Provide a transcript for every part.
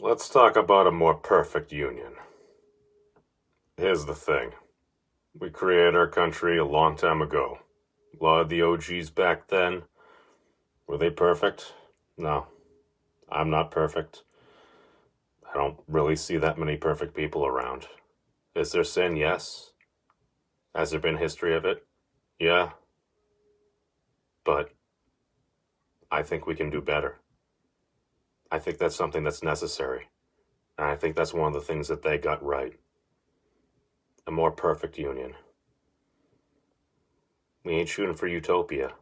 Let's talk about a more perfect union. Here's the thing. We created our country a long time ago. A lot of the OGs back then, were they perfect? No. I'm not perfect. I don't really see that many perfect people around. Is there sin? Yes. Has there been history of it? Yeah. But I think we can do better. I think that's something that's necessary. And I think that's one of the things that they got right. A more perfect union. We ain't shooting for utopia.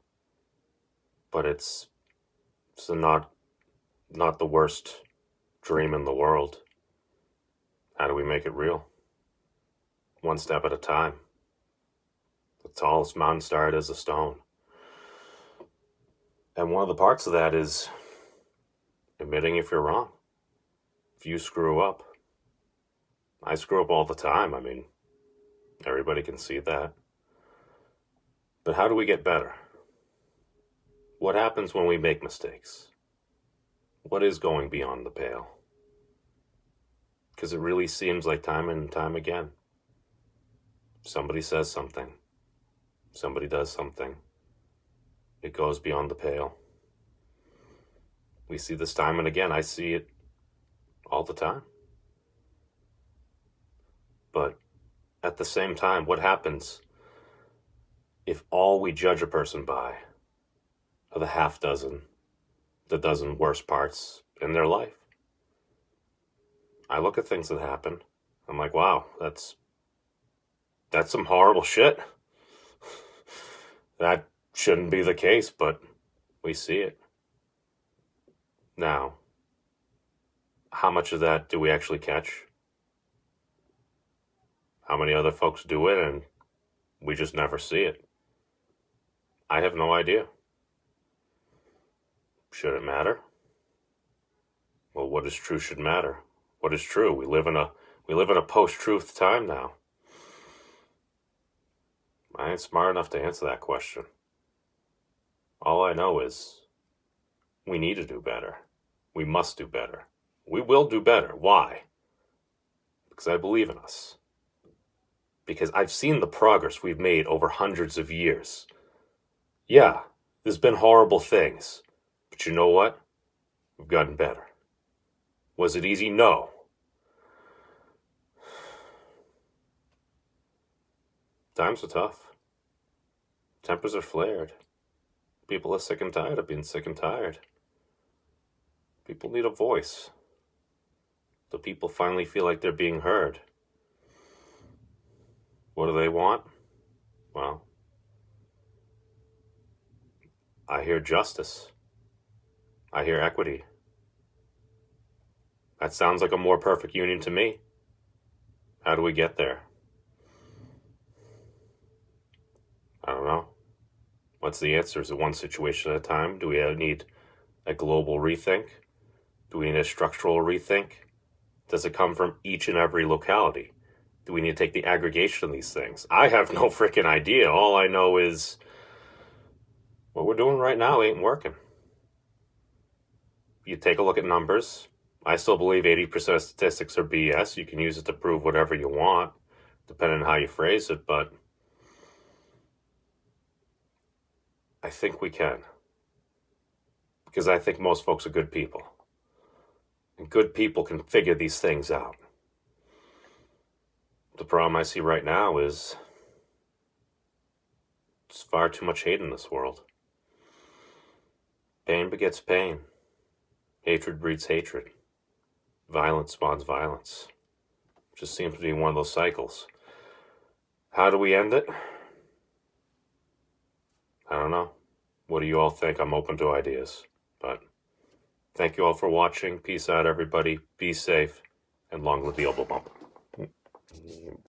But it's not the worst dream in the world. How do we make it real? One step at a time. The tallest mountain started as a stone. And one of the parts of that is admitting if you're wrong. If you screw up. I screw up all the time. I mean, everybody can see that. But how do we get better? What happens when we make mistakes? What is going beyond the pale? Because it really seems like time and time again, somebody says something, somebody does something, it goes beyond the pale. We see this time and again. I see it all the time. But at the same time, what happens if all we judge a person by are the dozen worst parts in their life? I look at things that happen. I'm like, wow, that's some horrible shit. That shouldn't be the case, but we see it. Now, how much of that do we actually catch? How many other folks do it and we just never see it? I have no idea. Should it matter? Well, what is true should matter. What is true? We live in a post-truth time now. I ain't smart enough to answer that question. All I know is we need to do better. We must do better. We will do better. Why? Because I believe in us. Because I've seen the progress we've made over hundreds of years. Yeah, there's been horrible things. But you know what? We've gotten better. Was it easy? No. Times are tough. Tempers are flared. People are sick and tired of being sick and tired. People need a voice. The people finally feel like they're being heard. What do they want? Well, I hear justice. I hear equity. That sounds like a more perfect union to me. How do we get there? I don't know. What's the answer? Is it one situation at a time? Do we need a global rethink? Do we need a structural rethink? Does it come from each and every locality? Do we need to take the aggregation of these things? I have no freaking idea. All I know is what we're doing right now ain't working. You take a look at numbers. I still believe 80% of statistics are BS. You can use it to prove whatever you want, depending on how you phrase it, but I think we can. Because I think most folks are good people. And good people can figure these things out. The problem I see right now is there's far too much hate in this world. Pain begets pain. Hatred breeds hatred. Violence spawns violence. It just seems to be one of those cycles. How do we end it? I don't know. What do you all think? I'm open to ideas. But thank you all for watching. Peace out, everybody. Be safe. And long live the elbow bump.